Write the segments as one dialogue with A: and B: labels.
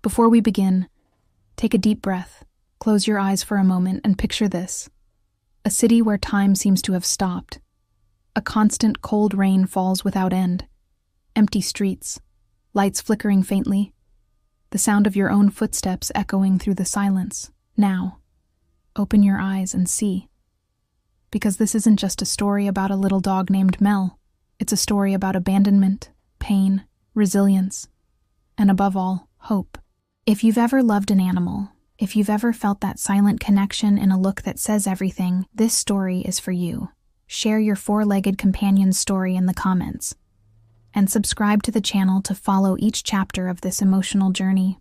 A: Before we begin, take a deep breath, close your eyes for a moment, and picture this. A city where time seems to have stopped. A constant cold rain falls without end. Empty streets, lights flickering faintly, the sound of your own footsteps echoing through the silence. Now, open your eyes and see. Because this isn't just a story about a little dog named Mel. It's a story about abandonment, pain, resilience, and above all, hope. If you've ever loved an animal, if you've ever felt that silent connection in a look that says everything, this story is for you. Share your four-legged companion's story in the comments. And subscribe to the channel to follow each chapter of this emotional journey.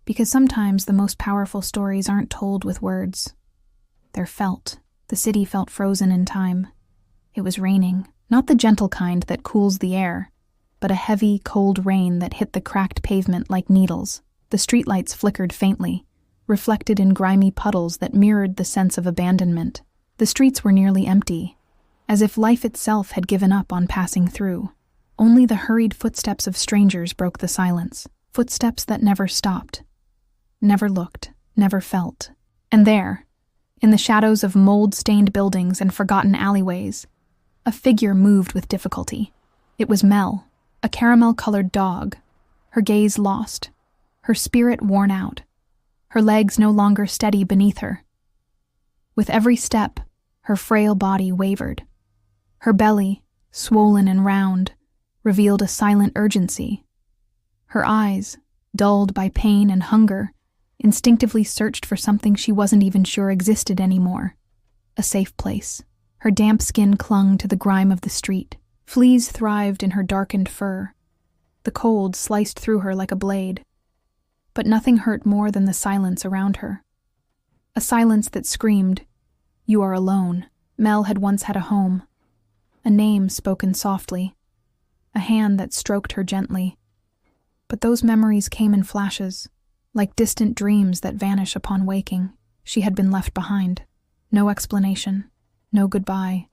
A: Because sometimes the most powerful stories aren't told with words. They're felt. The city felt frozen in time. It was raining, not the gentle kind that cools the air, but a heavy, cold rain that hit the cracked pavement like needles. The streetlights flickered faintly, reflected in grimy puddles that mirrored the sense of abandonment. The streets were nearly empty, as if life itself had given up on passing through. Only the hurried footsteps of strangers broke the silence, footsteps that never stopped, never looked, never felt. And there, in the shadows of mold-stained buildings and forgotten alleyways, a figure moved with difficulty. It was Mel, a caramel-colored dog, her gaze lost, her spirit worn out, her legs no longer steady beneath her. With every step, her frail body wavered. Her belly, swollen and round, revealed a silent urgency. Her eyes, dulled by pain and hunger, instinctively searched for something she wasn't even sure existed anymore. A safe place. Her damp skin clung to the grime of the street. Fleas thrived in her darkened fur. The cold sliced through her like a blade. But nothing hurt more than the silence around her. A silence that screamed, "You are alone." Mel had once had a home. A name spoken softly. A hand that stroked her gently. But those memories came in flashes, like distant dreams that vanish upon waking. She had been left behind. No explanation, no goodbye.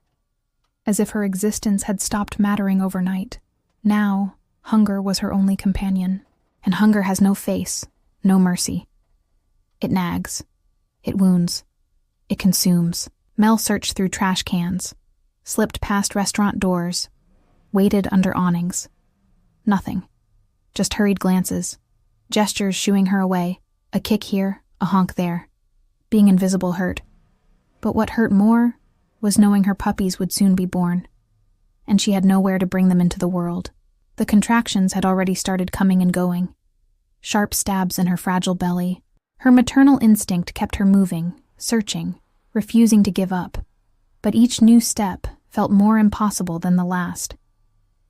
A: As if her existence had stopped mattering overnight. Now, hunger was her only companion. And hunger has no face, no mercy. It nags. It wounds. It consumes. Mel searched through trash cans, slipped past restaurant doors, waited under awnings. Nothing. Just hurried glances, gestures shooing her away, a kick here, a honk there. Being invisible hurt. But what hurt more was knowing her puppies would soon be born, and she had nowhere to bring them into the world. The contractions had already started coming and going, sharp stabs in her fragile belly. Her maternal instinct kept her moving, searching, refusing to give up. But each new step felt more impossible than the last.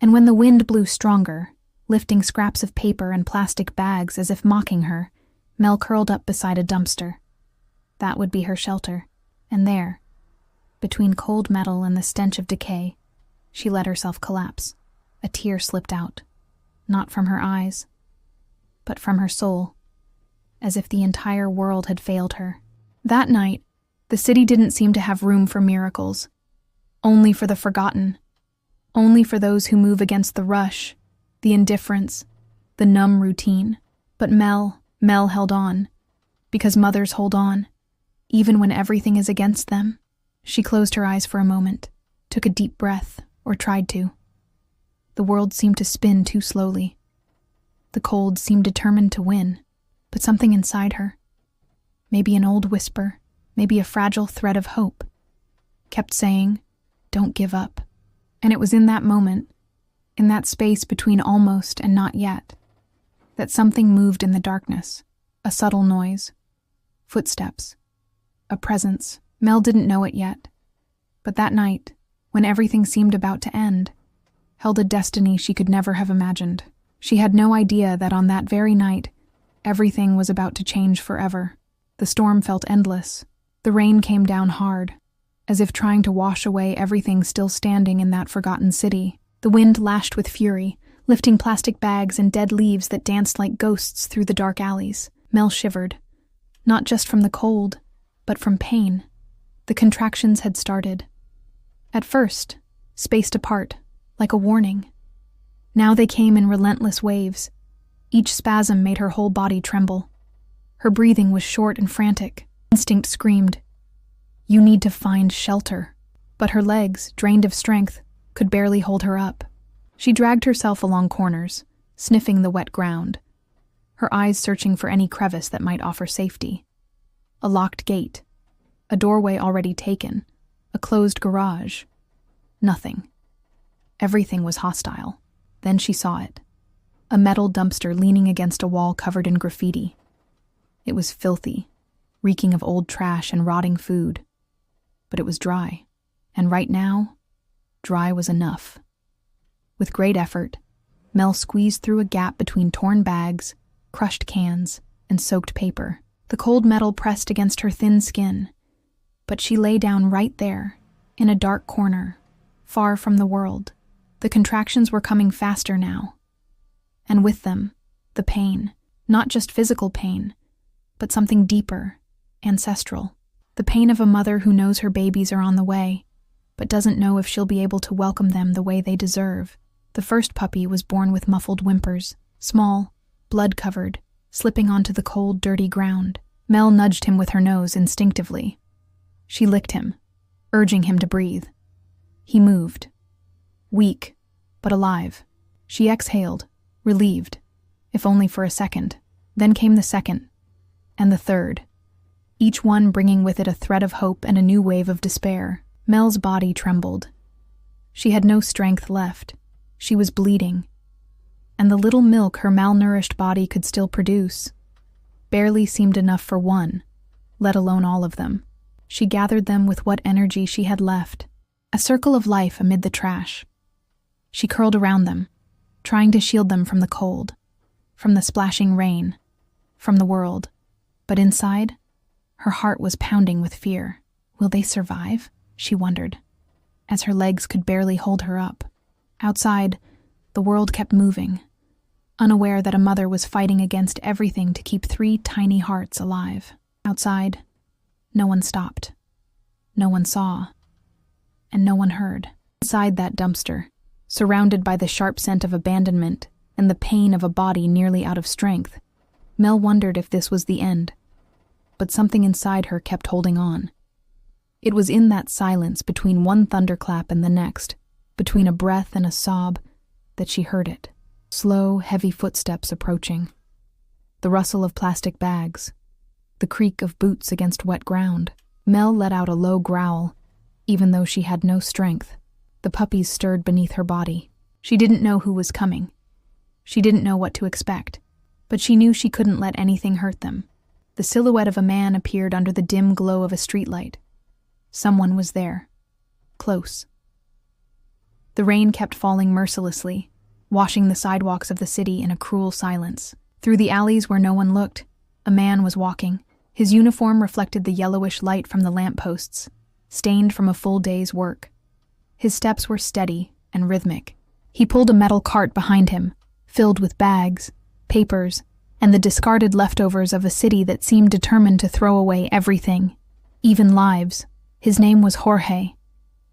A: And when the wind blew stronger, lifting scraps of paper and plastic bags as if mocking her, Mel curled up beside a dumpster. That would be her shelter. And there, between cold metal and the stench of decay, she let herself collapse. A tear slipped out, not from her eyes, but from her soul, as if the entire world had failed her. That night, the city didn't seem to have room for miracles, only for the forgotten, only for those who move against the rush, the indifference, the numb routine. But Mel held on, because mothers hold on, even when everything is against them. She closed her eyes for a moment, took a deep breath, or tried to. The world seemed to spin too slowly. The cold seemed determined to win, but something inside her, maybe an old whisper, maybe a fragile thread of hope, kept saying, "Don't give up." And it was in that moment, in that space between almost and not yet, that something moved in the darkness, a subtle noise, footsteps, a presence. Mel didn't know it yet, but that night, when everything seemed about to end, held a destiny she could never have imagined. She had no idea that on that very night, everything was about to change forever. The storm felt endless. The rain came down hard, as if trying to wash away everything still standing in that forgotten city. The wind lashed with fury, lifting plastic bags and dead leaves that danced like ghosts through the dark alleys. Mel shivered, not just from the cold, but from pain. The contractions had started. At first, spaced apart, like a warning. Now they came in relentless waves, Each spasm made her whole body tremble. Her breathing was short and frantic. Instinct screamed, "You need to find shelter." But her legs, drained of strength, could barely hold her up. She dragged herself along corners, sniffing the wet ground, her eyes searching for any crevice that might offer safety. A locked gate, a doorway already taken, a closed garage. Nothing. Everything was hostile. Then she saw it. A metal dumpster leaning against a wall covered in graffiti. It was filthy, reeking of old trash and rotting food. But it was dry, and right now, dry was enough. With great effort, Mel squeezed through a gap between torn bags, crushed cans, and soaked paper. The cold metal pressed against her thin skin, but she lay down right there, in a dark corner, far from the world. The contractions were coming faster now, and with them, the pain, not just physical pain, but something deeper, ancestral. The pain of a mother who knows her babies are on the way, but doesn't know if she'll be able to welcome them the way they deserve. The first puppy was born with muffled whimpers, small, blood-covered, slipping onto the cold, dirty ground. Mel nudged him with her nose instinctively. She licked him, urging him to breathe. He moved. Weak, but alive. She exhaled, relieved, if only for a second. Then came the second, and the third, each one bringing with it a thread of hope and a new wave of despair. Mel's body trembled. She had no strength left. She was bleeding. And the little milk her malnourished body could still produce barely seemed enough for one, let alone all of them. She gathered them with what energy she had left, a circle of life amid the trash. She curled around them, trying to shield them from the cold, from the splashing rain, from the world. But inside, her heart was pounding with fear. Will they survive? She wondered, as her legs could barely hold her up. Outside, the world kept moving, unaware that a mother was fighting against everything to keep 3 tiny hearts alive. Outside, no one stopped. No one saw. And no one heard. Inside that dumpster, surrounded by the sharp scent of abandonment and the pain of a body nearly out of strength, Mel wondered if this was the end. But something inside her kept holding on. It was in that silence between one thunderclap and the next, between a breath and a sob, that she heard it. Slow, heavy footsteps approaching. The rustle of plastic bags. The creak of boots against wet ground. Mel let out a low growl, even though she had no strength. The puppies stirred beneath her body. She didn't know who was coming. She didn't know what to expect, but she knew she couldn't let anything hurt them. The silhouette of a man appeared under the dim glow of a streetlight. Someone was there. Close. The rain kept falling mercilessly, washing the sidewalks of the city in a cruel silence. Through the alleys where no one looked, a man was walking. His uniform reflected the yellowish light from the lampposts, stained from a full day's work. His steps were steady and rhythmic. He pulled a metal cart behind him, filled with bags, papers, and the discarded leftovers of a city that seemed determined to throw away everything, even lives. His name was Jorge.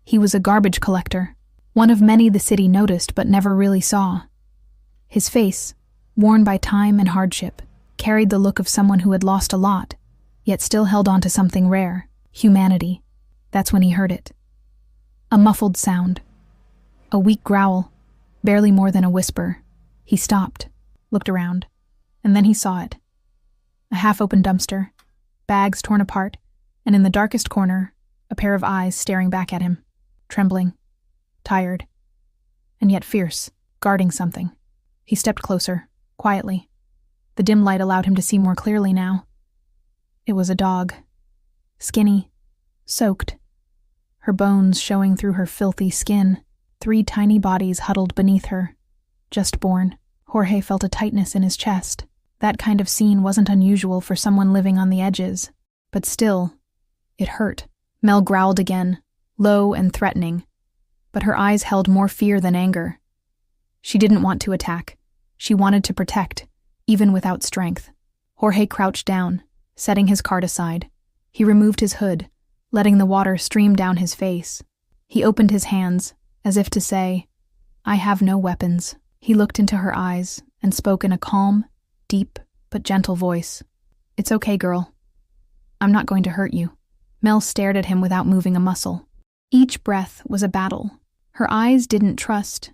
A: He was a garbage collector, one of many the city noticed but never really saw. His face, worn by time and hardship, carried the look of someone who had lost a lot, yet still held on to something rare, humanity. That's when he heard it. A muffled sound. A weak growl, barely more than a whisper. He stopped, looked around, and then he saw it. A half-open dumpster, bags torn apart, and in the darkest corner, a pair of eyes staring back at him, trembling, tired, and yet fierce, guarding something. He stepped closer, quietly. The dim light allowed him to see more clearly now. It was a dog. Skinny, soaked, her bones showing through her filthy skin. 3 tiny bodies huddled beneath her. Just born. Jorge felt a tightness in his chest. That kind of scene wasn't unusual for someone living on the edges. But still, it hurt. Mel growled again, low and threatening, but her eyes held more fear than anger. She didn't want to attack. She wanted to protect, even without strength. Jorge crouched down, setting his cart aside. He removed his hood, letting the water stream down his face. He opened his hands, as if to say, "I have no weapons." He looked into her eyes, and spoke in a calm, deep, but gentle voice. "It's okay, girl. I'm not going to hurt you." Mel stared at him without moving a muscle. Each breath was a battle. Her eyes didn't trust,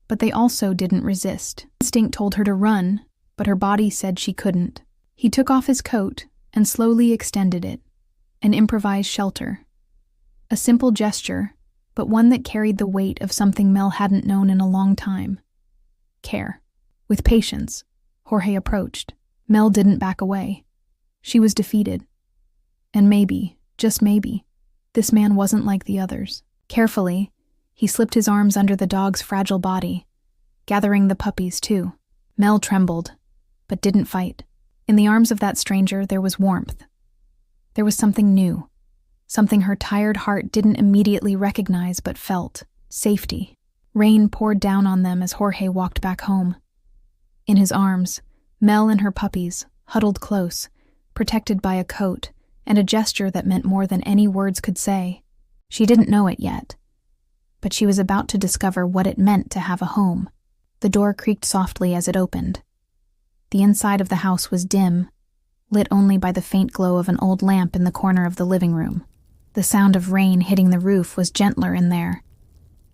A: but they also didn't resist. Instinct told her to run, but her body said she couldn't. He took off his coat and slowly extended it, an improvised shelter. A simple gesture, but one that carried the weight of something Mel hadn't known in a long time. Care. With patience, Jorge approached. Mel didn't back away. She was defeated. And maybe, just maybe, this man wasn't like the others. Carefully, he slipped his arms under the dog's fragile body, gathering the puppies too. Mel trembled, but didn't fight. In the arms of that stranger there was warmth. There was something new, something her tired heart didn't immediately recognize but felt. Safety. Rain poured down on them as Jorge walked back home. In his arms, Mel and her puppies, huddled close, protected by a coat and a gesture that meant more than any words could say. She didn't know it yet, but she was about to discover what it meant to have a home. The door creaked softly as it opened. The inside of the house was dim, lit only by the faint glow of an old lamp in the corner of the living room. The sound of rain hitting the roof was gentler in there,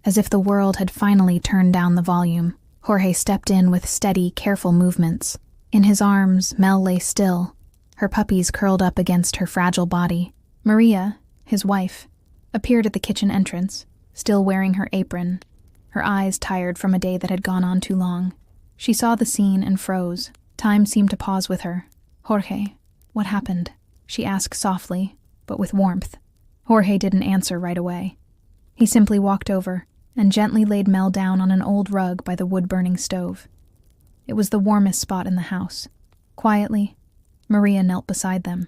A: as if the world had finally turned down the volume. Jorge stepped in with steady, careful movements. In his arms, Mel lay still, her puppies curled up against her fragile body. Maria, his wife, appeared at the kitchen entrance, still wearing her apron, her eyes tired from a day that had gone on too long. She saw the scene and froze. Time seemed to pause with her. "Jorge, what happened?" she asked softly, but with warmth. Jorge didn't answer right away. He simply walked over and gently laid Mel down on an old rug by the wood-burning stove. It was the warmest spot in the house. Quietly, Maria knelt beside them.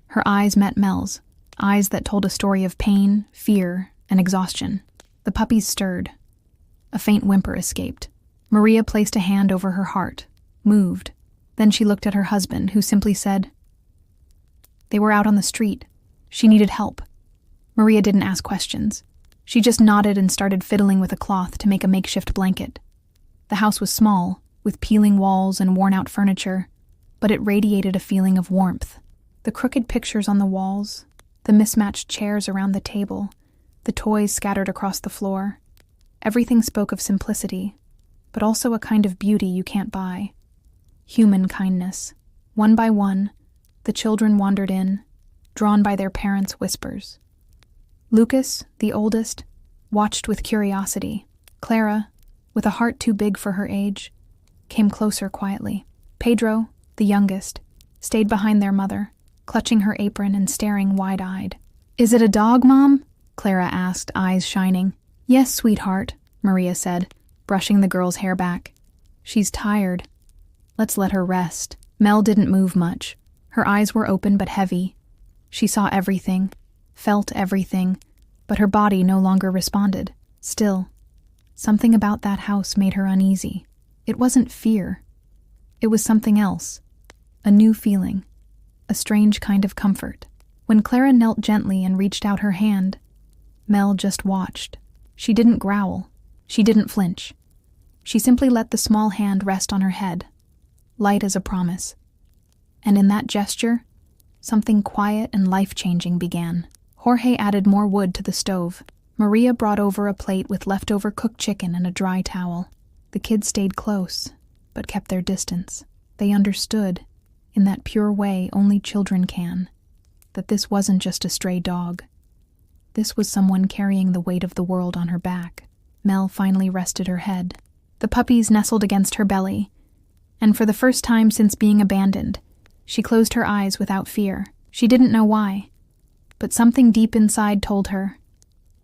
A: Her eyes met Mel's, eyes that told a story of pain, fear, and exhaustion. The puppies stirred. A faint whimper escaped. Maria placed a hand over her heart, moved. Then she looked at her husband, who simply said, "They were out on the street. She needed help." Maria didn't ask questions. She just nodded and started fiddling with a cloth to make a makeshift blanket. The house was small, with peeling walls and worn-out furniture, but it radiated a feeling of warmth. The crooked pictures on the walls, the mismatched chairs around the table, the toys scattered across the floor. Everything spoke of simplicity, but also a kind of beauty you can't buy. Human kindness. One by one, the children wandered in, drawn by their parents' whispers. Lucas, the oldest, watched with curiosity. Clara, with a heart too big for her age, came closer quietly. Pedro, the youngest, stayed behind their mother, clutching her apron and staring wide-eyed. "Is it a dog, Mom?" Clara asked, eyes shining. "Yes, sweetheart," Maria said, brushing the girl's hair back. "She's tired. Let's let her rest." Mel didn't move much. Her eyes were open but heavy. She saw everything, felt everything, but her body no longer responded. Still, something about that house made her uneasy. It wasn't fear. It was something else. A new feeling. A strange kind of comfort. When Clara knelt gently and reached out her hand, Mel just watched. She didn't growl. She didn't flinch. She simply let the small hand rest on her head, light as a promise. And in that gesture, something quiet and life-changing began. Jorge added more wood to the stove. Maria brought over a plate with leftover cooked chicken and a dry towel. The kids stayed close, but kept their distance. They understood, in that pure way only children can, that this wasn't just a stray dog. This was someone carrying the weight of the world on her back. Mel finally rested her head. The puppies nestled against her belly, and for the first time since being abandoned, she closed her eyes without fear. She didn't know why, but something deep inside told her,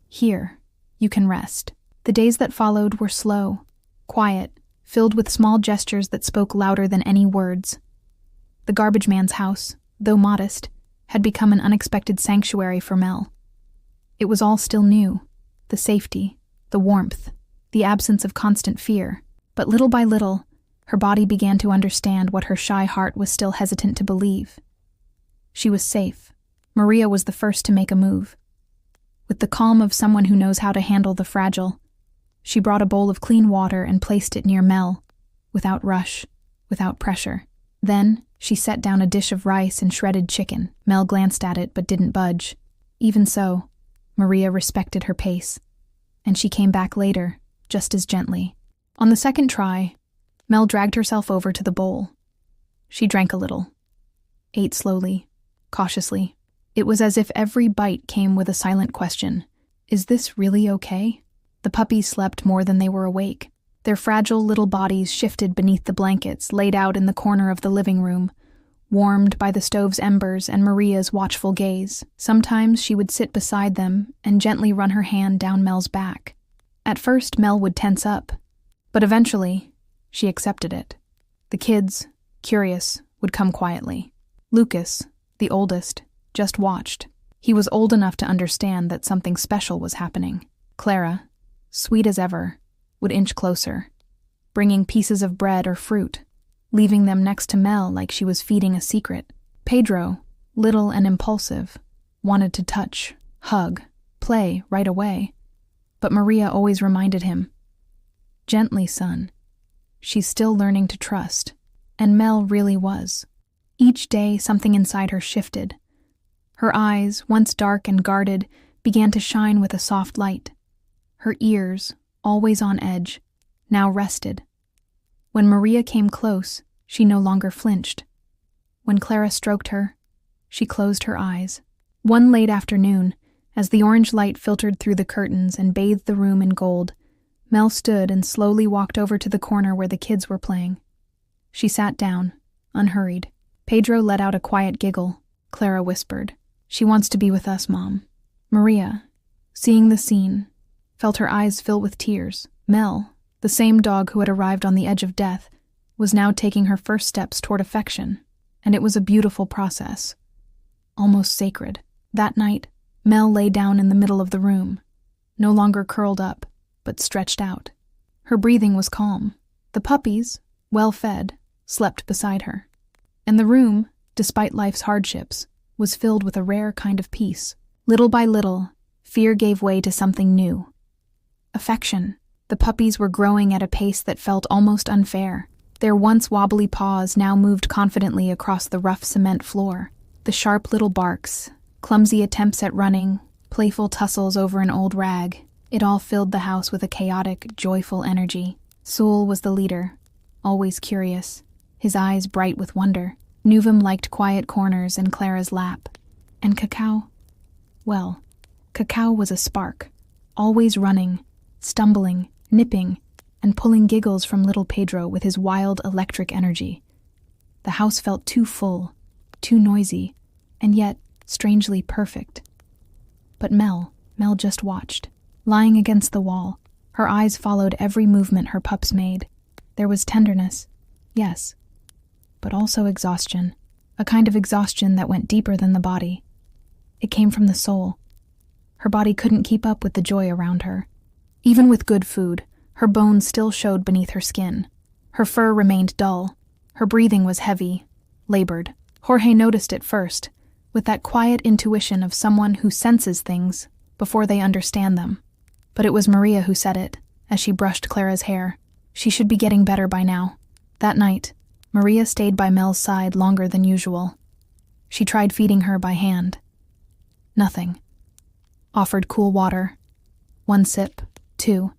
A: "Here, you can rest." The days that followed were slow, quiet, filled with small gestures that spoke louder than any words. The garbage man's house, though modest, had become an unexpected sanctuary for Mel. It was all still new, the safety, the warmth, the absence of constant fear, but little by little, her body began to understand what her shy heart was still hesitant to believe. She was safe. Maria was the first to make a move. With the calm of someone who knows how to handle the fragile, she brought a bowl of clean water and placed it near Mel, without rush. without pressure. Then, she set down a dish of rice and shredded chicken. Mel glanced at it but didn't budge. Even so, Maria respected her pace, and she came back later, just as gently. On the second try, Mel dragged herself over to the bowl. She drank a little, ate slowly, cautiously. It was as if every bite came with a silent question. Is this really okay? The puppies slept more than they were awake. Their fragile little bodies shifted beneath the blankets laid out in the corner of the living room, warmed by the stove's embers and Maria's watchful gaze. Sometimes she would sit beside them and gently run her hand down Mel's back. At first, Mel would tense up, but eventually, she accepted it. The kids, curious, would come quietly. Lucas, the oldest, just watched. He was old enough to understand that something special was happening. Clara, sweet as ever, would inch closer, bringing pieces of bread or fruit, leaving them next to Mel like she was feeding a secret. Pedro, little and impulsive, wanted to touch, hug, play right away. But Maria always reminded him, "Gently, son. She's still learning to trust." And Mel really was. Each day, something inside her shifted. Her eyes, once dark and guarded, began to shine with a soft light. Her ears, always on edge, now rested. When Maria came close, she no longer flinched. When Clara stroked her, she closed her eyes. One late afternoon, as the orange light filtered through the curtains and bathed the room in gold, Mel stood and slowly walked over to the corner where the kids were playing. She sat down, unhurried. Pedro let out a quiet giggle. Clara whispered, "She wants to be with us, Mom." Maria, seeing the scene, felt her eyes fill with tears. Mel, the same dog who had arrived on the edge of death, was now taking her first steps toward affection, and it was a beautiful process, almost sacred. That night, Mel lay down in the middle of the room, no longer curled up, but stretched out. Her breathing was calm. The puppies, well fed, slept beside her. And the room, despite life's hardships, was filled with a rare kind of peace. Little by little, fear gave way to something new. Affection. The puppies were growing at a pace that felt almost unfair. Their once wobbly paws now moved confidently across the rough cement floor. The sharp little barks, clumsy attempts at running, playful tussles over an old rag, it all filled the house with a chaotic, joyful energy. Sewell was the leader, always curious, his eyes bright with wonder. Nuvum liked quiet corners in Clara's lap. And Cacao? Well, Cacao was a spark, always running, stumbling, nipping, and pulling giggles from little Pedro with his wild electric energy. The house felt too full, too noisy, and yet strangely perfect. But Mel just watched. Lying against the wall, her eyes followed every movement her pups made. There was tenderness, yes, but also exhaustion, a kind of exhaustion that went deeper than the body. It came from the soul. Her body couldn't keep up with the joy around her. Even with good food, her bones still showed beneath her skin. Her fur remained dull. Her breathing was heavy, labored. Jorge noticed it first, with that quiet intuition of someone who senses things before they understand them. But it was Maria who said it, as she brushed Clara's hair. She should be getting better by now. That night, Maria stayed by Mel's side longer than usual. She tried feeding her by hand. Nothing. Offered cool water. 1 sip, 2.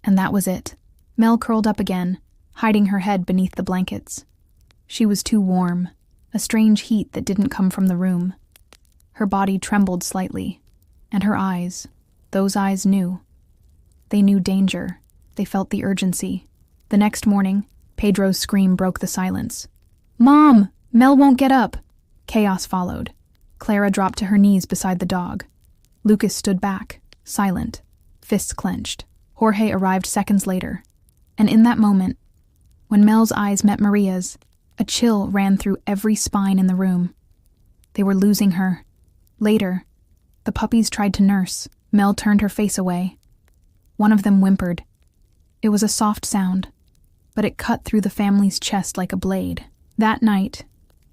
A: And that was it. Mel curled up again, hiding her head beneath the blankets. She was too warm, a strange heat that didn't come from the room. Her body trembled slightly, and her eyes, those eyes knew. They knew danger. They felt the urgency. The next morning, Pedro's scream broke the silence. "Mom! Mel won't get up!" Chaos followed. Clara dropped to her knees beside the dog. Lucas stood back, silent, fists clenched. Jorge arrived seconds later, and in that moment, when Mel's eyes met Maria's, a chill ran through every spine in the room. They were losing her. Later, the puppies tried to nurse. Mel turned her face away. One of them whimpered. It was a soft sound, but it cut through the family's chest like a blade. That night,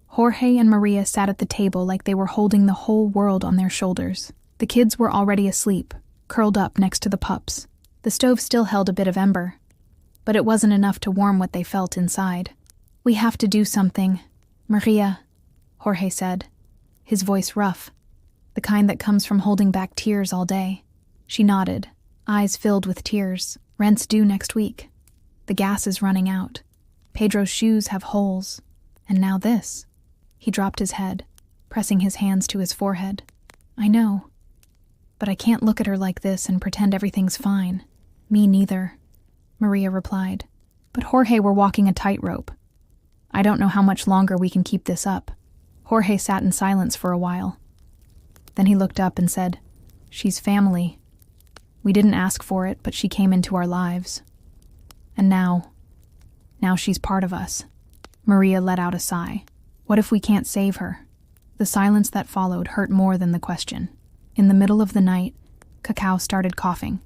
A: Jorge and Maria sat at the table like they were holding the whole world on their shoulders. The kids were already asleep, curled up next to the pups. The stove still held a bit of ember, but it wasn't enough to warm what they felt inside. We have to do something. Maria, Jorge said, his voice rough, the kind that comes from holding back tears all day. She nodded, eyes filled with tears. Rent's due next week. The gas is running out. Pedro's shoes have holes. And now this. He dropped his head, pressing his hands to his forehead. I know. But I can't look at her like this and pretend everything's fine. Me neither, Maria replied. But Jorge, we're walking a tightrope. I don't know how much longer we can keep this up. Jorge sat in silence for a while. Then he looked up and said, She's family. We didn't ask for it, but she came into our lives. And now she's part of us. Maria let out a sigh. What if we can't save her? The silence that followed hurt more than the question. In the middle of the night, Cacao started coughing.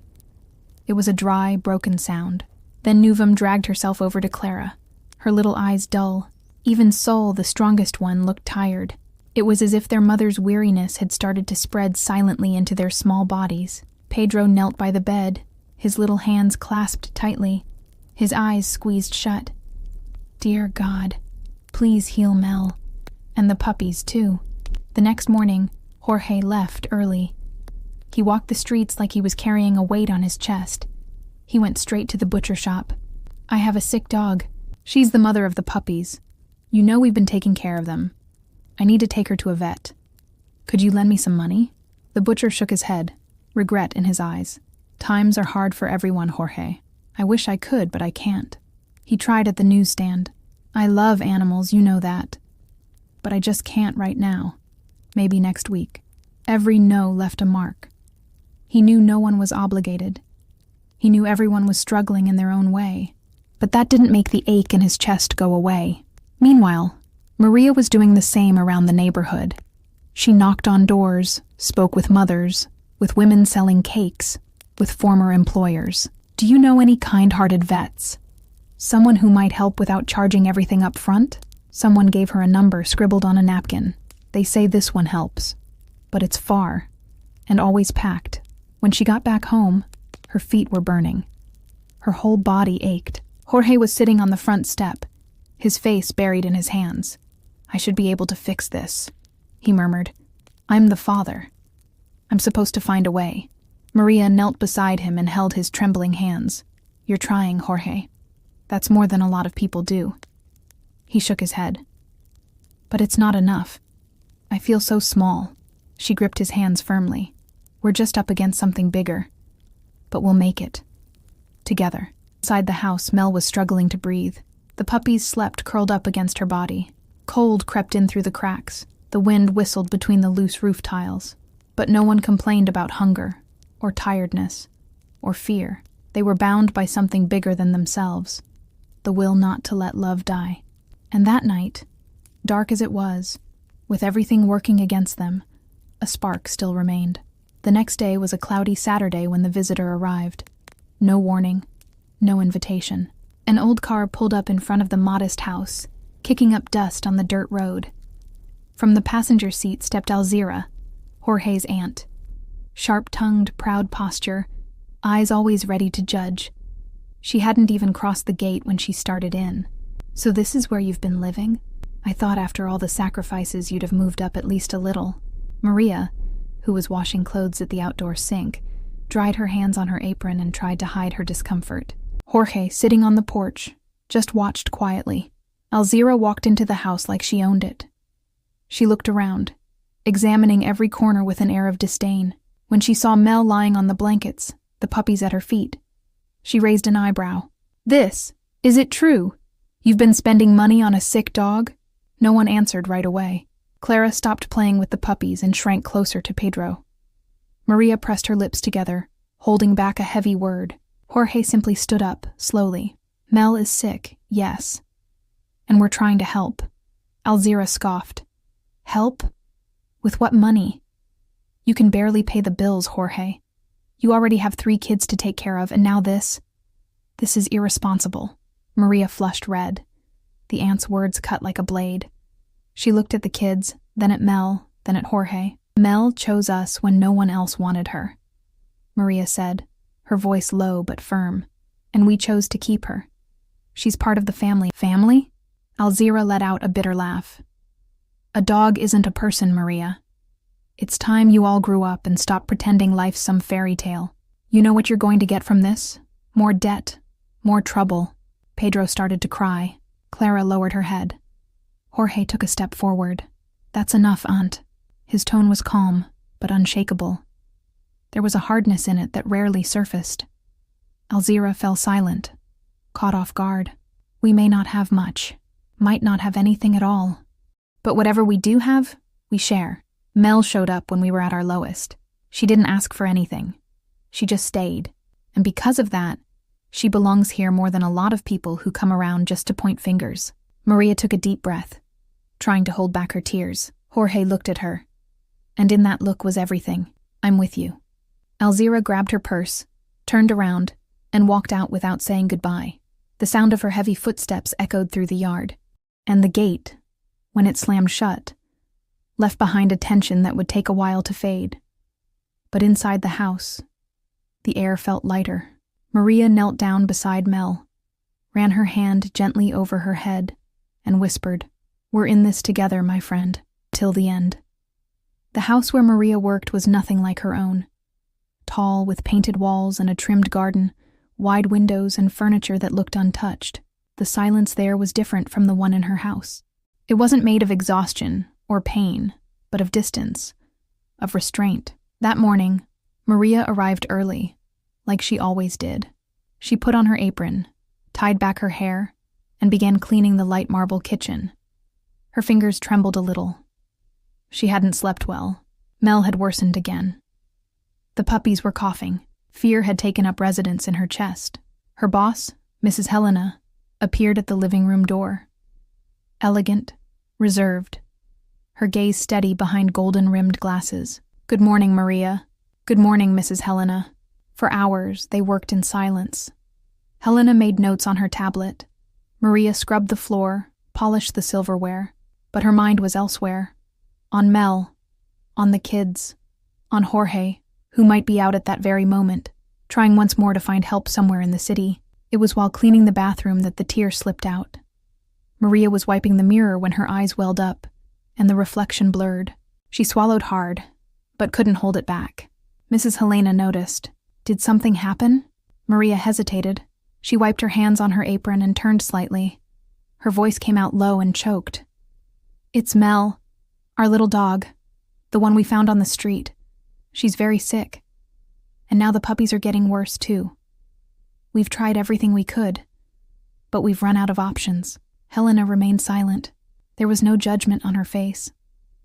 A: It was a dry, broken sound. Then Nuvum dragged herself over to Clara, her little eyes dull. Even Sol, the strongest one, looked tired. It was as if their mother's weariness had started to spread silently into their small bodies. Pedro knelt by the bed, his little hands clasped tightly, his eyes squeezed shut. Dear God, please heal Mel. And the puppies, too. The next morning, Jorge left early. He walked the streets like he was carrying a weight on his chest. He went straight to the butcher shop. I have a sick dog. She's the mother of the puppies. You know we've been taking care of them. I need to take her to a vet. Could you lend me some money? The butcher shook his head, regret in his eyes. Times are hard for everyone, Jorge. I wish I could, but I can't. He tried at the newsstand. I love animals, you know that. But I just can't right now. Maybe next week. Every no left a mark. He knew no one was obligated. He knew everyone was struggling in their own way. But that didn't make the ache in his chest go away. Meanwhile, Maria was doing the same around the neighborhood. She knocked on doors, spoke with mothers, with women selling cakes, with former employers. Do you know any kind-hearted vets? Someone who might help without charging everything up front? Someone gave her a number scribbled on a napkin. They say this one helps. But it's far, and always packed. When she got back home, her feet were burning. Her whole body ached. Jorge was sitting on the front step, his face buried in his hands. I should be able to fix this, he murmured. I'm the father. I'm supposed to find a way. Maria knelt beside him and held his trembling hands. You're trying, Jorge. That's more than a lot of people do. He shook his head. But it's not enough. I feel so small. She gripped his hands firmly. We're just up against something bigger. But we'll make it. Together. Inside the house, Mel was struggling to breathe. The puppies slept curled up against her body. Cold crept in through the cracks. The wind whistled between the loose roof tiles. But no one complained about hunger, or tiredness, or fear. They were bound by something bigger than themselves. The will not to let love die. And that night, dark as it was, with everything working against them, a spark still remained. The next day was a cloudy Saturday when the visitor arrived. No warning, no invitation. An old car pulled up in front of the modest house, kicking up dust on the dirt road. From the passenger seat stepped Alzira, Jorge's aunt. Sharp-tongued, proud posture, eyes always ready to judge. She hadn't even crossed the gate when she started in. So this is where you've been living? I thought after all the sacrifices you'd have moved up at least a little. Maria, who was washing clothes at the outdoor sink, dried her hands on her apron and tried to hide her discomfort. Jorge, sitting on the porch, just watched quietly. Alzira walked into the house like she owned it. She looked around, examining every corner with an air of disdain. When she saw Mel lying on the blankets, the puppies at her feet, she raised an eyebrow. Is it true? You've been spending money on a sick dog? No one answered right away. Clara stopped playing with the puppies and shrank closer to Pedro. Maria pressed her lips together, holding back a heavy word. Jorge simply stood up, slowly. Mel is sick, yes. And we're trying to help. Alzira scoffed. Help? With what money? You can barely pay the bills, Jorge. You already have 3 kids to take care of, and now this? This is irresponsible. Maria flushed red. The aunt's words cut like a blade. She looked at the kids, then at Mel, then at Jorge. Mel chose us when no one else wanted her, Maria said, her voice low but firm. And we chose to keep her. She's part of the family. Family? Alzira let out a bitter laugh. A dog isn't a person, Maria. It's time you all grew up and stopped pretending life's some fairy tale. You know what you're going to get from this? More debt, more trouble. Pedro started to cry. Clara lowered her head. Jorge took a step forward. That's enough, Aunt. His tone was calm, but unshakable. There was a hardness in it that rarely surfaced. Alzira fell silent, caught off guard. We may not have much, might not have anything at all. But whatever we do have, we share. Mel showed up when we were at our lowest. She didn't ask for anything. She just stayed. And because of that, she belongs here more than a lot of people who come around just to point fingers. Maria took a deep breath, trying to hold back her tears. Jorge looked at her, and in that look was everything. I'm with you. Alzira grabbed her purse, turned around, and walked out without saying goodbye. The sound of her heavy footsteps echoed through the yard, and the gate, when it slammed shut, left behind a tension that would take a while to fade. But inside the house, the air felt lighter. Maria knelt down beside Mel, ran her hand gently over her head, and whispered, "We're in this together, my friend, till the end." The house where Maria worked was nothing like her own. Tall, with painted walls and a trimmed garden, wide windows and furniture that looked untouched. The silence there was different from the one in her house. It wasn't made of exhaustion or pain, but of distance, of restraint. That morning, Maria arrived early, like she always did. She put on her apron, tied back her hair, and began cleaning the light marble kitchen. Her fingers trembled a little. She hadn't slept well. Mel had worsened again. The puppies were coughing. Fear had taken up residence in her chest. Her boss, Mrs. Helena, appeared at the living room door. Elegant, reserved, her gaze steady behind golden-rimmed glasses. "Good morning, Maria." "Good morning, Mrs. Helena." For hours, they worked in silence. Helena made notes on her tablet. Maria scrubbed the floor, polished the silverware, but her mind was elsewhere. On Mel, on the kids, on Jorge, who might be out at that very moment, trying once more to find help somewhere in the city. It was while cleaning the bathroom that the tear slipped out. Maria was wiping the mirror when her eyes welled up, and the reflection blurred. She swallowed hard, but couldn't hold it back. Mrs. Helena noticed. Did something happen? Maria hesitated. She wiped her hands on her apron and turned slightly. Her voice came out low and choked. "It's Mel, our little dog, the one we found on the street. She's very sick. And now the puppies are getting worse, too. We've tried everything we could, but we've run out of options." Helena remained silent. There was no judgment on her face.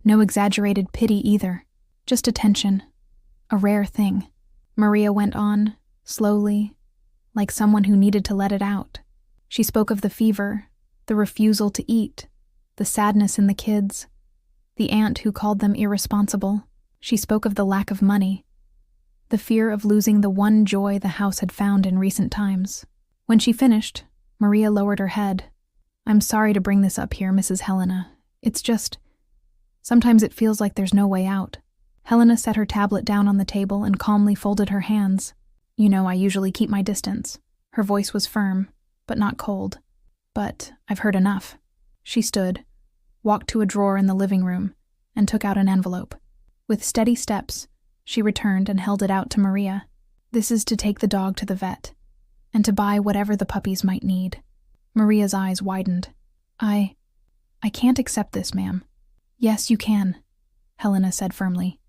A: No exaggerated pity either. Just attention. A rare thing. Maria went on, slowly, like someone who needed to let it out. She spoke of the fever, the refusal to eat, the sadness in the kids, the aunt who called them irresponsible. She spoke of the lack of money, the fear of losing the one joy the house had found in recent times. When she finished, Maria lowered her head. "I'm sorry to bring this up here, Mrs. Helena. It's just, sometimes it feels like there's no way out." Helena set her tablet down on the table and calmly folded her hands. "You know I usually keep my distance." Her voice was firm, but not cold. "But I've heard enough." She stood, walked to a drawer in the living room, and took out an envelope. With steady steps, she returned and held it out to Maria. "This is to take the dog to the vet, and to buy whatever the puppies might need." Maria's eyes widened. I can't accept this, ma'am." "Yes, you can," Helena said firmly.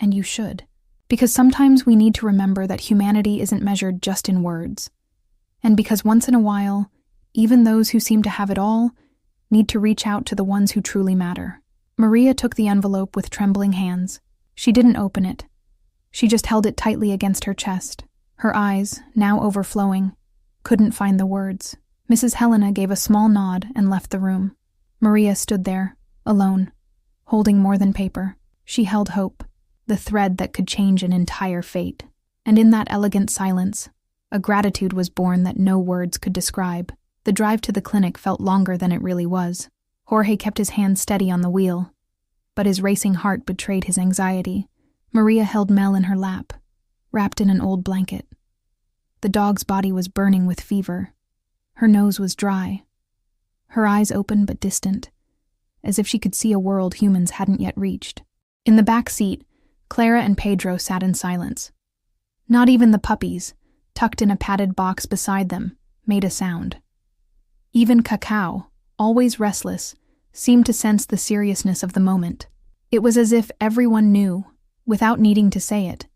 A: "And you should. Because sometimes we need to remember that humanity isn't measured just in words. And because once in a while, even those who seem to have it all need to reach out to the ones who truly matter." Maria took the envelope with trembling hands. She didn't open it. She just held it tightly against her chest. Her eyes, now overflowing, couldn't find the words. Mrs. Helena gave a small nod and left the room. Maria stood there, alone, holding more than paper. She held hope, the thread that could change an entire fate. And in that elegant silence, a gratitude was born that no words could describe. The drive to the clinic felt longer than it really was. Jorge kept his hand steady on the wheel, but his racing heart betrayed his anxiety. Maria held Mel in her lap, wrapped in an old blanket. The dog's body was burning with fever. Her nose was dry. her eyes open but distant, as if she could see a world humans hadn't yet reached. In the back seat, Clara and Pedro sat in silence. Not even the puppies, tucked in a padded box beside them, made a sound. Even Cacao, always restless, seemed to sense the seriousness of the moment. It was as if everyone knew, without needing to say it,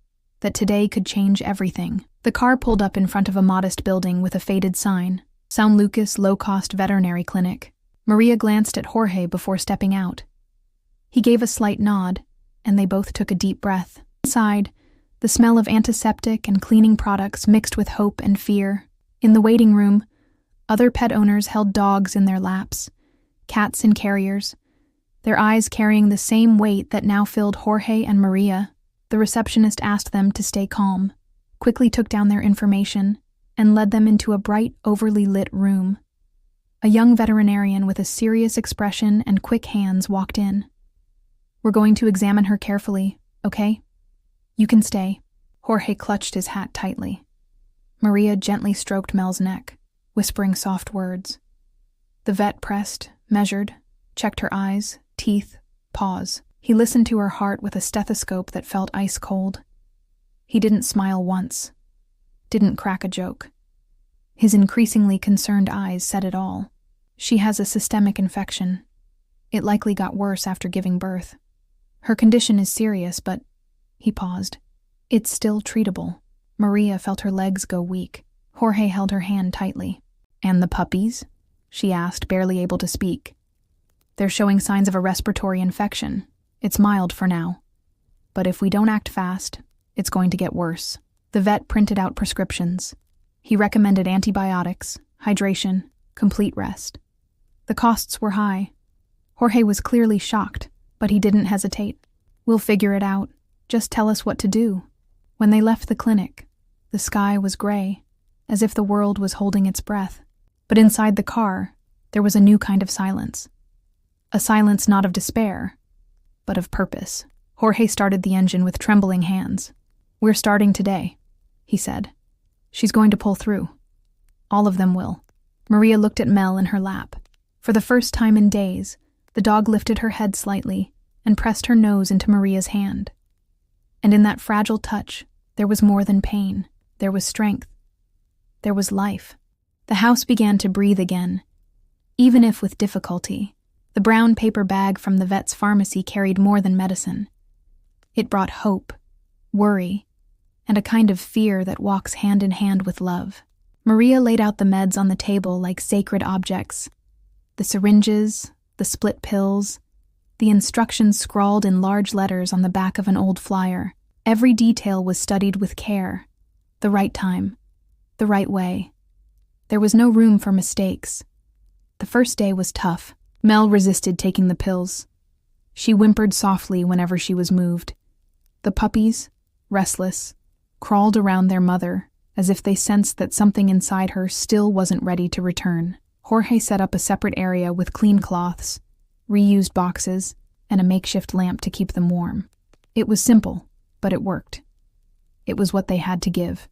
A: that today could change everything. The car pulled up in front of a modest building with a faded sign, São Lucas Low-Cost Veterinary Clinic. Maria glanced at Jorge before stepping out. He gave a slight nod, and they both took a deep breath. Inside, the smell of antiseptic and cleaning products mixed with hope and fear. In the waiting room, other pet owners held dogs in their laps, cats in carriers, their eyes carrying the same weight that now filled Jorge and Maria. The receptionist asked them to stay calm, quickly took down their information, and led them into a bright, overly lit room. A young veterinarian with a serious expression and quick hands walked in. "We're going to examine her carefully, okay? You can stay." Jorge clutched his hat tightly. Maria gently stroked Mel's neck, whispering soft words. The vet pressed, measured, checked her eyes, teeth, paws. He listened to her heart with a stethoscope that felt ice cold. He didn't smile once, didn't crack a joke. His increasingly concerned eyes said it all. "She has a systemic infection. It likely got worse after giving birth. Her condition is serious, but..." He paused. "It's still treatable." Maria felt her legs go weak. Jorge held her hand tightly. "And the puppies?" she asked, barely able to speak. "They're showing signs of a respiratory infection. It's mild for now. But if we don't act fast, it's going to get worse." The vet printed out prescriptions. He recommended antibiotics, hydration, complete rest. The costs were high. Jorge was clearly shocked, but he didn't hesitate. "We'll figure it out. Just tell us what to do." When they left the clinic, the sky was gray, as if the world was holding its breath. But inside the car, there was a new kind of silence. A silence not of despair, but of purpose. Jorge started the engine with trembling hands. "We're starting today," he said. "She's going to pull through. All of them will." Maria looked at Mel in her lap. For the first time in days, the dog lifted her head slightly and pressed her nose into Maria's hand. And in that fragile touch, there was more than pain. There was strength. There was life. The house began to breathe again, even if with difficulty. The brown paper bag from the vet's pharmacy carried more than medicine. It brought hope, worry, and a kind of fear that walks hand in hand with love. Maria laid out the meds on the table like sacred objects. The syringes, the split pills, the instructions scrawled in large letters on the back of an old flyer. Every detail was studied with care. The right time, the right way. There was no room for mistakes. The first day was tough. Mel resisted taking the pills. She whimpered softly whenever she was moved. The puppies, restless, crawled around their mother as if they sensed that something inside her still wasn't ready to return. Jorge set up a separate area with clean cloths, reused boxes, and a makeshift lamp to keep them warm. It was simple, but it worked. It was what they had to give.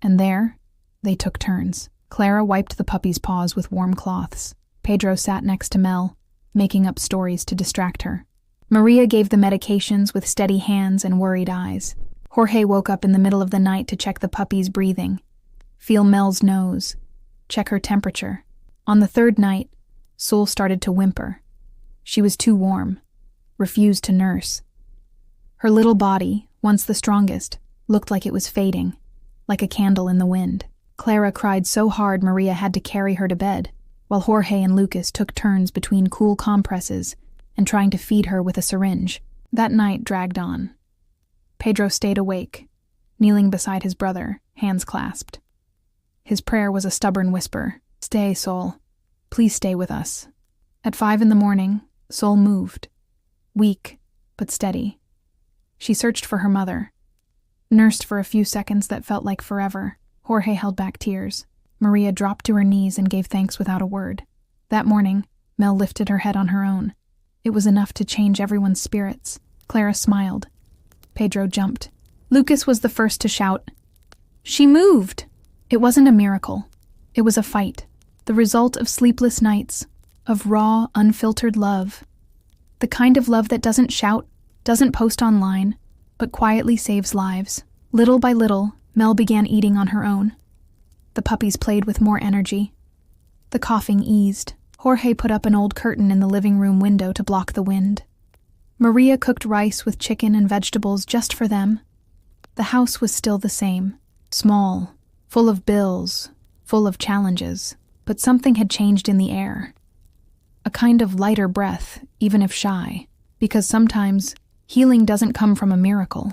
A: And there, they took turns. Clara wiped the puppy's paws with warm cloths. Pedro sat next to Mel, making up stories to distract her. Maria gave the medications with steady hands and worried eyes. Jorge woke up in the middle of the night to check the puppy's breathing, feel Mel's nose, check her temperature. On the third night, Sol started to whimper. She was too warm, refused to nurse. Her little body, once the strongest, looked like it was fading, like a candle in the wind. Clara cried so hard Maria had to carry her to bed, while Jorge and Lucas took turns between cool compresses and trying to feed her with a syringe. That night dragged on. Pedro stayed awake, kneeling beside his brother, hands clasped. His prayer was a stubborn whisper. "Stay, Sol. Please stay with us." At 5 a.m, Sol moved, weak but steady. She searched for her mother, nursed for a few seconds that felt like forever. Jorge held back tears. Maria dropped to her knees and gave thanks without a word. That morning, Mel lifted her head on her own. It was enough to change everyone's spirits. Clara smiled. Pedro jumped. Lucas was the first to shout. "She moved!" It wasn't a miracle. It was a fight. The result of sleepless nights, of raw, unfiltered love. The kind of love that doesn't shout, doesn't post online, but quietly saves lives. Little by little, Mel began eating on her own. The puppies played with more energy. The coughing eased. Jorge put up an old curtain in the living room window to block the wind. Maria cooked rice with chicken and vegetables just for them. The house was still the same, small, full of bills, full of challenges, but something had changed in the air. A kind of lighter breath, even if shy, because sometimes healing doesn't come from a miracle.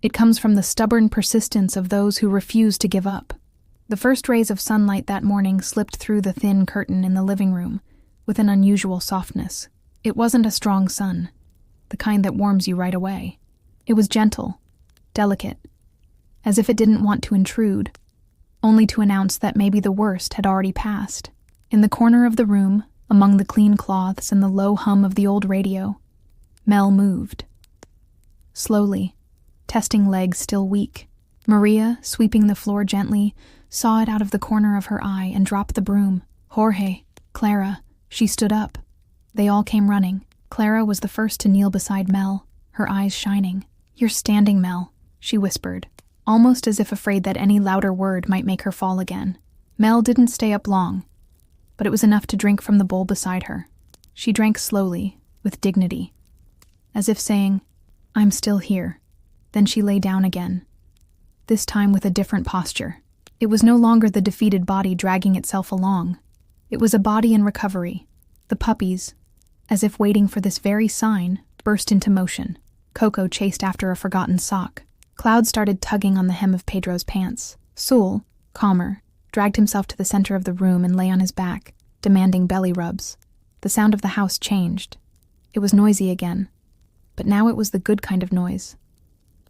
A: It comes from the stubborn persistence of those who refuse to give up. The first rays of sunlight that morning slipped through the thin curtain in the living room with an unusual softness. It wasn't a strong sun, the kind that warms you right away. It was gentle, delicate, as if it didn't want to intrude, only to announce that maybe the worst had already passed. In the corner of the room, among the clean cloths and the low hum of the old radio, Mel moved. Slowly, testing legs still weak. Maria, sweeping the floor gently, saw it out of the corner of her eye and dropped the broom. Jorge, Clara, she stood up. They all came running. Clara was the first to kneel beside Mel, her eyes shining. "You're standing, Mel," she whispered, almost as if afraid that any louder word might make her fall again. Mel didn't stay up long, but it was enough to drink from the bowl beside her. She drank slowly, with dignity, as if saying, "I'm still here." Then she lay down again, this time with a different posture. It was no longer the defeated body dragging itself along. It was a body in recovery. The puppies, as if waiting for this very sign, burst into motion. Coco chased after a forgotten sock. Cloud started tugging on the hem of Pedro's pants. Sul, calmer, dragged himself to the center of the room and lay on his back, demanding belly rubs. The sound of the house changed. It was noisy again, but now it was the good kind of noise,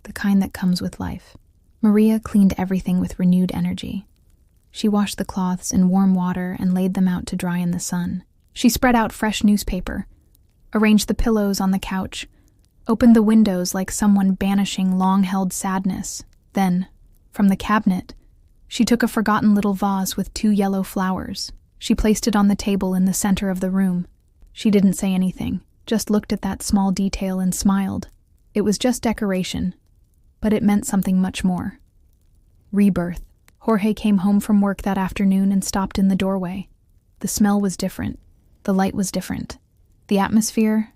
A: the kind that comes with life. Maria cleaned everything with renewed energy. She washed the cloths in warm water and laid them out to dry in the sun. She spread out fresh newspaper, arranged the pillows on the couch, opened the windows like someone banishing long-held sadness. Then, from the cabinet, she took a forgotten little vase with 2 yellow flowers. She placed it on the table in the center of the room. She didn't say anything, just looked at that small detail and smiled. It was just decoration, but it meant something much more. Rebirth. Jorge came home from work that afternoon and stopped in the doorway. The smell was different. The light was different. The atmosphere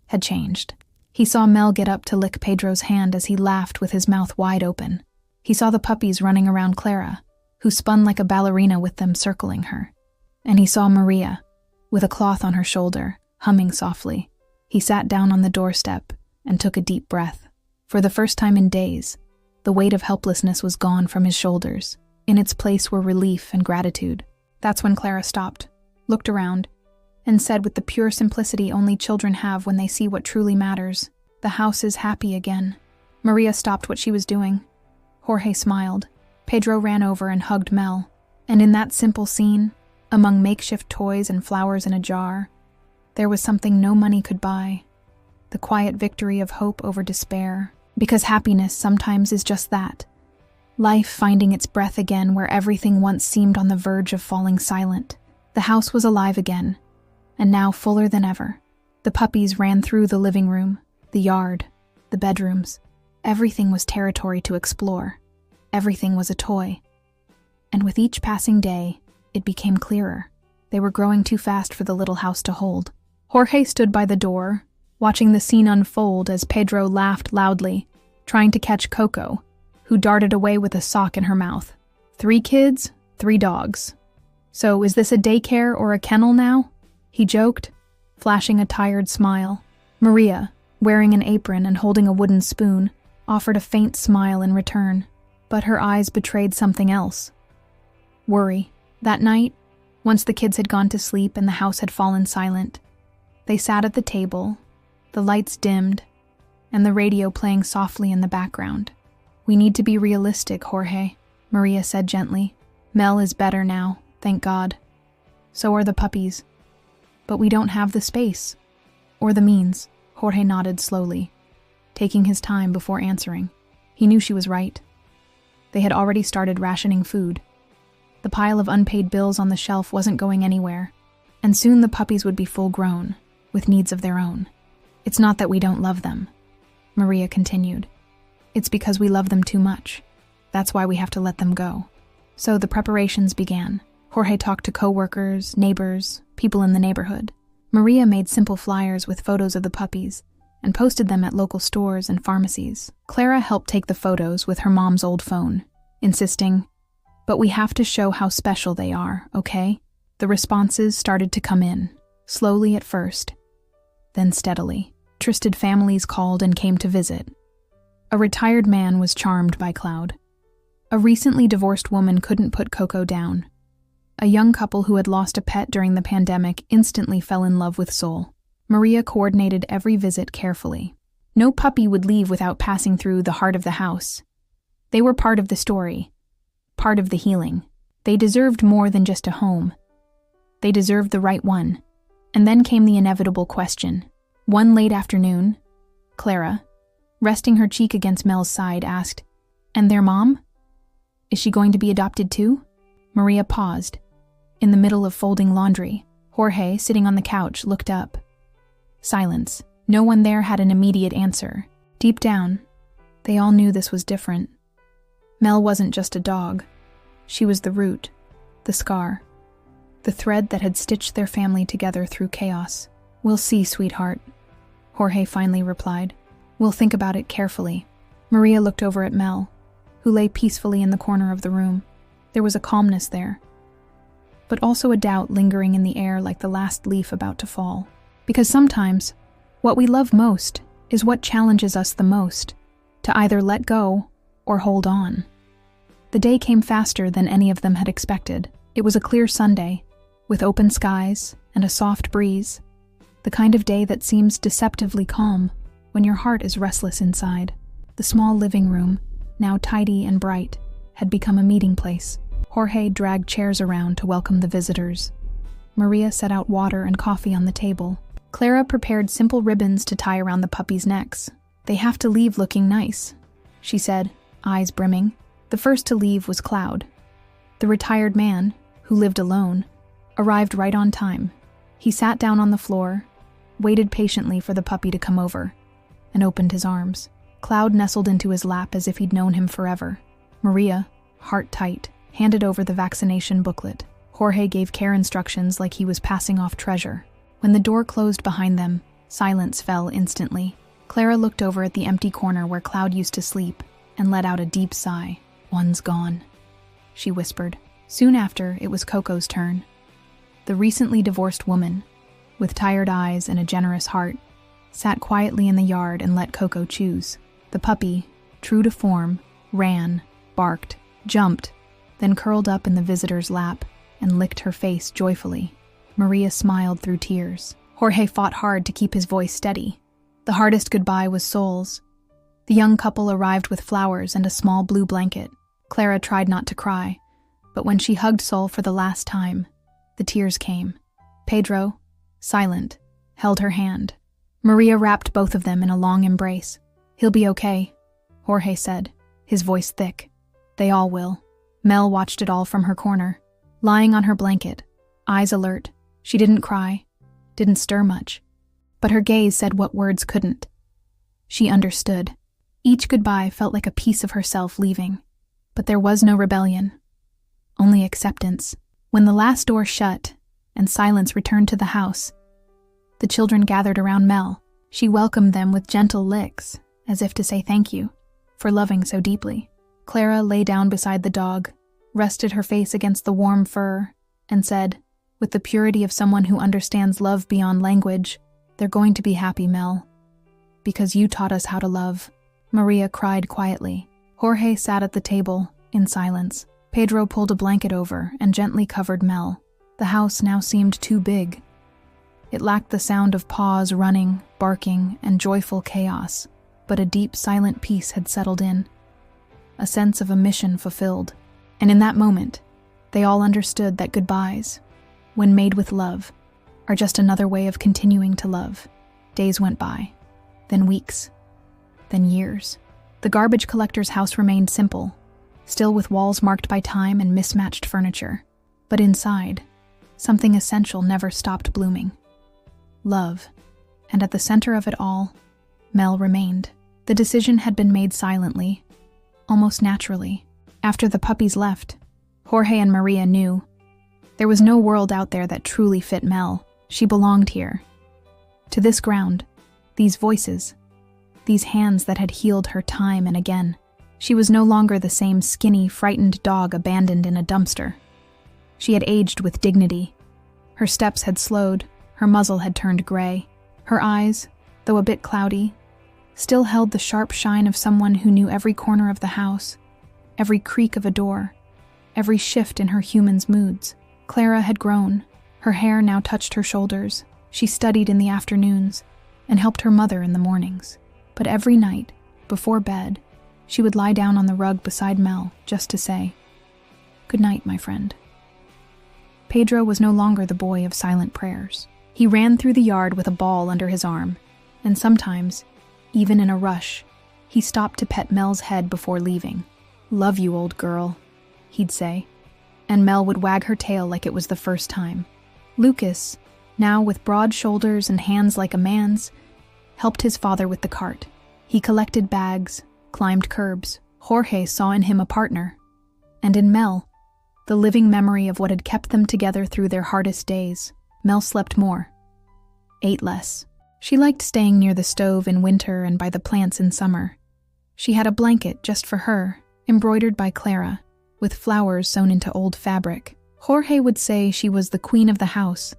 A: had changed. He saw Mel get up to lick Pedro's hand as he laughed with his mouth wide open. He saw the puppies running around Clara, who spun like a ballerina with them circling her. And he saw Maria, with a cloth on her shoulder, humming softly. He sat down on the doorstep and took a deep breath. For the first time in days, the weight of helplessness was gone from his shoulders. In its place were relief and gratitude. That's when Clara stopped, looked around, and said with the pure simplicity only children have when they see what truly matters, "The house is happy again." Maria stopped what she was doing. Jorge smiled. Pedro ran over and hugged Mel. And in that simple scene, among makeshift toys and flowers in a jar, there was something no money could buy. The quiet victory of hope over despair. Because happiness sometimes is just that. Life finding its breath again where everything once seemed on the verge of falling silent. The house was alive again, and now fuller than ever. The puppies ran through the living room, the yard, the bedrooms. Everything was territory to explore. Everything was a toy. And with each passing day, it became clearer. They were growing too fast for the little house to hold. Jorge stood by the door, watching the scene unfold as Pedro laughed loudly, trying to catch Coco, who darted away with a sock in her mouth. 3 kids, 3 dogs. "So is this a daycare or a kennel now?" he joked, flashing a tired smile. Maria, wearing an apron and holding a wooden spoon, offered a faint smile in return, but her eyes betrayed something else. Worry. That night, once the kids had gone to sleep and the house had fallen silent, they sat at the table, the lights dimmed, and the radio playing softly in the background. "We need to be realistic, Jorge," Maria said gently. "Mel is better now, thank God. So are the puppies. But we don't have the space. Or the means." Jorge nodded slowly, taking his time before answering. He knew she was right. They had already started rationing food. The pile of unpaid bills on the shelf wasn't going anywhere, and soon the puppies would be full-grown, with needs of their own. It's not that we don't love them, Maria continued. It's because we love them too much. That's why we have to let them go. So the preparations began. Jorge talked to co-workers, neighbors, people in the neighborhood. Maria made simple flyers with photos of the puppies and posted them at local stores and pharmacies. Clara helped take the photos with her mom's old phone, insisting, "But we have to show how special they are, okay?" The responses started to come in, slowly at first, then steadily. Interested families called and came to visit. A retired man was charmed by Cloud. A recently divorced woman couldn't put Coco down. A young couple who had lost a pet during the pandemic instantly fell in love with Soul. Maria coordinated every visit carefully. No puppy would leave without passing through the heart of the house. They were part of the story, part of the healing. They deserved more than just a home. They deserved the right one. And then came the inevitable question. One late afternoon, Clara, resting her cheek against Mel's side, asked, "And their mom? Is she going to be adopted too?" Maria paused. In the middle of folding laundry, Jorge, sitting on the couch, looked up. Silence. No one there had an immediate answer. Deep down, they all knew this was different. Mel wasn't just a dog. She was the root, the scar, the thread that had stitched their family together through chaos. "We'll see, sweetheart," Jorge finally replied. "We'll think about it carefully." Maria looked over at Mel, who lay peacefully in the corner of the room. There was a calmness there, but also a doubt lingering in the air like the last leaf about to fall. Because sometimes, what we love most is what challenges us the most, to either let go or hold on. The day came faster than any of them had expected. It was a clear Sunday, with open skies and a soft breeze, the kind of day that seems deceptively calm when your heart is restless inside. The small living room, now tidy and bright, had become a meeting place. Jorge dragged chairs around to welcome the visitors. Maria set out water and coffee on the table. Clara prepared simple ribbons to tie around the puppies' necks. "They have to leave looking nice," she said, eyes brimming. The first to leave was Cloud. The retired man, who lived alone, arrived right on time. He sat down on the floor, waited patiently for the puppy to come over, and opened his arms. Cloud nestled into his lap as if he'd known him forever. Maria, heart tight, handed over the vaccination booklet. Jorge gave care instructions like he was passing off treasure. When the door closed behind them, silence fell instantly. Clara looked over at the empty corner where Cloud used to sleep and let out a deep sigh. "One's gone," she whispered. Soon after, it was Coco's turn. The recently divorced woman, with tired eyes and a generous heart, sat quietly in the yard and let Coco choose. The puppy, true to form, ran, barked, jumped, then curled up in the visitor's lap and licked her face joyfully. Maria smiled through tears. Jorge fought hard to keep his voice steady. The hardest goodbye was Soul's. The young couple arrived with flowers and a small blue blanket. Clara tried not to cry, but when she hugged Soul for the last time, the tears came. Pedro, silent, held her hand. Maria wrapped both of them in a long embrace. "He'll be okay," Jorge said, his voice thick. "They all will." Mel watched it all from her corner, lying on her blanket, eyes alert. She didn't cry, didn't stir much, but her gaze said what words couldn't. She understood. Each goodbye felt like a piece of herself leaving, but there was no rebellion, only acceptance. When the last door shut and silence returned to the house, the children gathered around Mel. She welcomed them with gentle licks, as if to say thank you for loving so deeply. Clara lay down beside the dog, rested her face against the warm fur, and said, with the purity of someone who understands love beyond language, "They're going to be happy, Mel, because you taught us how to love." Maria cried quietly. Jorge sat at the table, in silence. Pedro pulled a blanket over and gently covered Mel. The house now seemed too big. It lacked the sound of paws running, barking, and joyful chaos, but a deep, silent peace had settled in. A sense of a mission fulfilled. And in that moment, they all understood that goodbyes, when made with love, are just another way of continuing to love. Days went by, then weeks, then years. The garbage collector's house remained simple, still with walls marked by time and mismatched furniture. But inside, something essential never stopped blooming. Love. And at the center of it all, Mel remained. The decision had been made silently, almost naturally. After the puppies left, Jorge and Maria knew there was no world out there that truly fit Mel. She belonged here. To this ground, these voices, these hands that had healed her time and again. She was no longer the same skinny, frightened dog abandoned in a dumpster. She had aged with dignity. Her steps had slowed, her muzzle had turned gray. Her eyes, though a bit cloudy, still held the sharp shine of someone who knew every corner of the house, every creak of a door, every shift in her human's moods. Clara had grown. Her hair now touched her shoulders. She studied in the afternoons and helped her mother in the mornings. But every night, before bed, she would lie down on the rug beside Mel just to say, "Good night, my friend." Pedro was no longer the boy of silent prayers. He ran through the yard with a ball under his arm, and sometimes, even in a rush, he stopped to pet Mel's head before leaving. "Love you, old girl," he'd say, and Mel would wag her tail like it was the first time. Lucas, now with broad shoulders and hands like a man's, helped his father with the cart. He collected bags, climbed curbs. Jorge saw in him a partner, and in Mel, the living memory of what had kept them together through their hardest days. Mel slept more, ate less. She liked staying near the stove in winter and by the plants in summer. She had a blanket just for her, embroidered by Clara, with flowers sewn into old fabric. Jorge would say she was the queen of the house,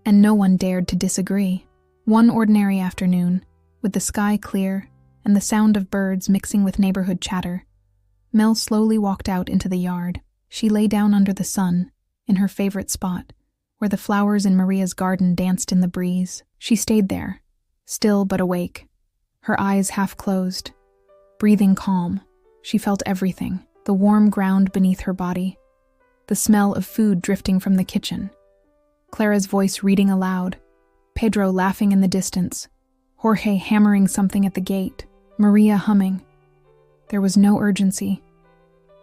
A: and no one dared to disagree. One ordinary afternoon, with the sky clear and the sound of birds mixing with neighborhood chatter, Mel slowly walked out into the yard. She lay down under the sun, in her favorite spot, where the flowers in Maria's garden danced in the breeze. She stayed there, still but awake, her eyes half closed, breathing calm. She felt everything, the warm ground beneath her body, the smell of food drifting from the kitchen, Clara's voice reading aloud, Pedro laughing in the distance, Jorge hammering something at the gate, Maria humming. There was no urgency,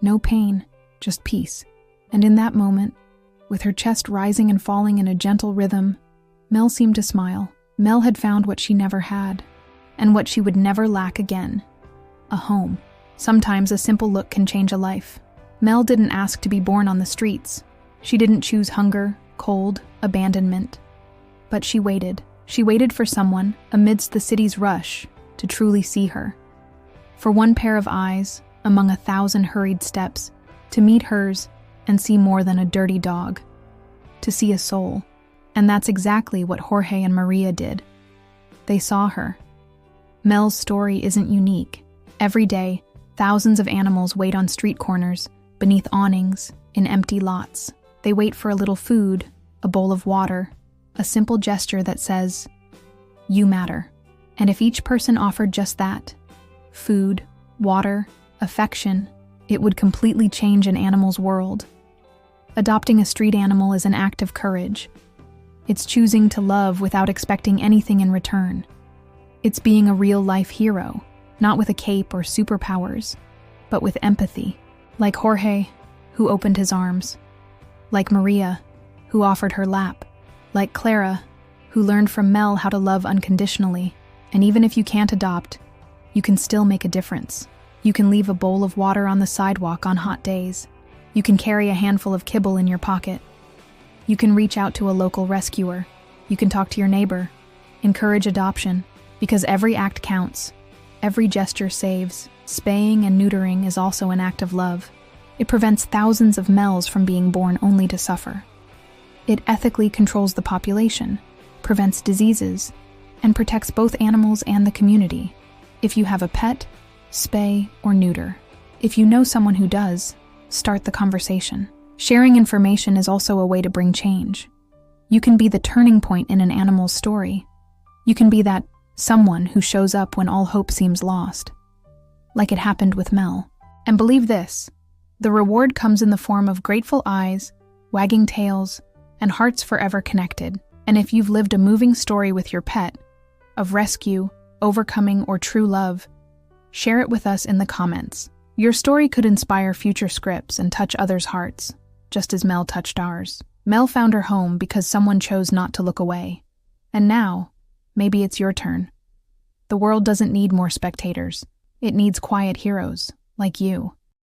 A: no pain, just peace. And in that moment, with her chest rising and falling in a gentle rhythm, Mel seemed to smile. Mel had found what she never had, and what she would never lack again: a home. Sometimes a simple look can change a life. Mel didn't ask to be born on the streets. She didn't choose hunger, cold, abandonment. But she waited. She waited for someone, amidst the city's rush, to truly see her. For one pair of eyes, among 1,000 hurried steps, to meet hers and see more than a dirty dog. To see a soul. And that's exactly what Jorge and Maria did. They saw her. Mel's story isn't unique. Every day, thousands of animals wait on street corners, beneath awnings, in empty lots. They wait for a little food, a bowl of water, a simple gesture that says, "You matter." And if each person offered just that, food, water, affection, it would completely change an animal's world. Adopting a street animal is an act of courage. It's choosing to love without expecting anything in return. It's being a real-life hero, not with a cape or superpowers, but with empathy. Like Jorge, who opened his arms. Like Maria, who offered her lap. Like Clara, who learned from Mel how to love unconditionally. And even if you can't adopt, you can still make a difference. You can leave a bowl of water on the sidewalk on hot days. You can carry a handful of kibble in your pocket. You can reach out to a local rescuer. You can talk to your neighbor. Encourage adoption, because every act counts. Every gesture saves. Spaying and neutering is also an act of love. It prevents thousands of Mels from being born only to suffer. It ethically controls the population, prevents diseases, and protects both animals and the community. If you have a pet, spay or neuter. If you know someone who does, start the conversation. Sharing information is also a way to bring change. You can be the turning point in an animal's story. You can be that someone who shows up when all hope seems lost. Like it happened with Mel. And believe this, the reward comes in the form of grateful eyes, wagging tails, and hearts forever connected. And if you've lived a moving story with your pet, of rescue, overcoming, or true love, share it with us in the comments. Your story could inspire future scripts and touch others' hearts, just as Mel touched ours. Mel found her home because someone chose not to look away. And now, maybe it's your turn. The world doesn't need more spectators. It needs quiet heroes, like you.